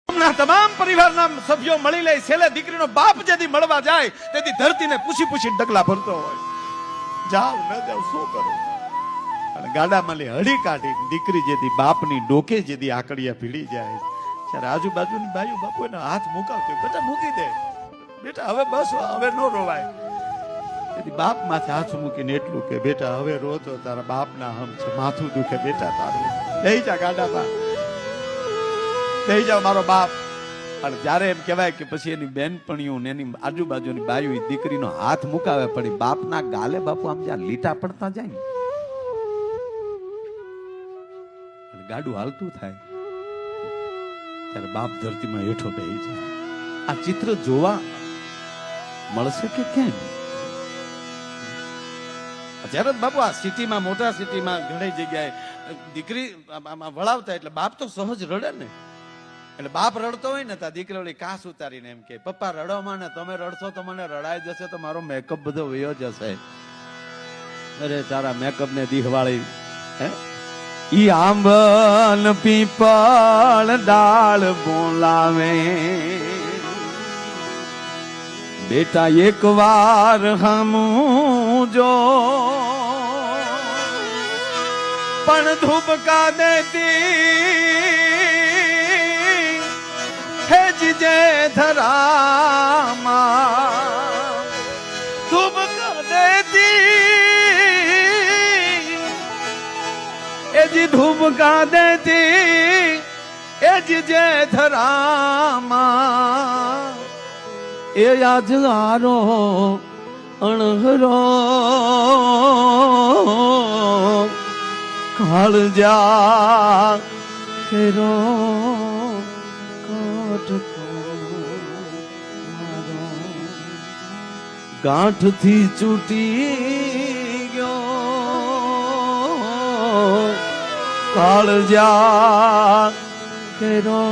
તમામ પરિવારના સભ્યો મળી લે છેલ્લે દીકરીનો બાપ જેથી મળવા જાય તેથી ધરતીને પૂછી પૂછી ડગલા ભરતો હોય, જાવ ન જાવ શું કરું. અને ગાડામાં હળી કાઢી દીકરી જેથી બાપની ડોકે જેથી આકડિયા ભીડી જાય ત્યારે આજુબાજુની બાયુ બાપુ એનો હાથ મુકાવતી, બેટા મૂકી દે બેટા, હવે બસ હવે નો રોવાય. તેથી બાપ માથે હાથ મૂકીને એટલું કે બેટા હવે રોતો તારા બાપના હમ છે, માથું દુખે બેટા તારું, લઈ જા ગાડામાં લઈ જાઓ મારો બાપ. અને જ્યારે એમ કહેવાય કે પછી એની બેનપણીઓ ને એની આજુબાજુની બાયુ દીકરીનો હાથ મુકાવે પડી બાપના ગાલે બાપુ આમ જ્યાં લીટા પડતા જાય ને અને ગાડું હાલતું થાય ત્યારે બાપ ધરતીમાં હેઠો બેહી જાય. આ ચિત્ર જોવા મળશે કે કેમ? જ્યારે બાપુ આ સિટીમાં મોટા સિટીમાં ઘણી જગ્યાએ દીકરી વળાવતા એટલે બાપ તો સહજ રડે ને, એટલે બાપ રડતો હોય ને તો દીકરી ઓલી કાસ ઉતારીને એમ કે પપ્પા રડોમાં ને તમે રડશો તો મને રડાઈ જશે તો મારો મેકઅપ બધો વયો જશે. અરે તારા મેકઅપ ને દીહવાળી હે ઈ આંબન પીપળ ડાળ બોલાવે બેટા એક વાર હમું જો પણ ધૂપકા દેતી હેજ જે ધરામાં ધૂપકા દેતી એજી ધૂપકા દેતી એજ જે ધરામાં એ આજવારો અણહરો કાળજા ફેરો કાટકો મારો ગાંઠથી ચૂટી ગયો કાળજા ફેરો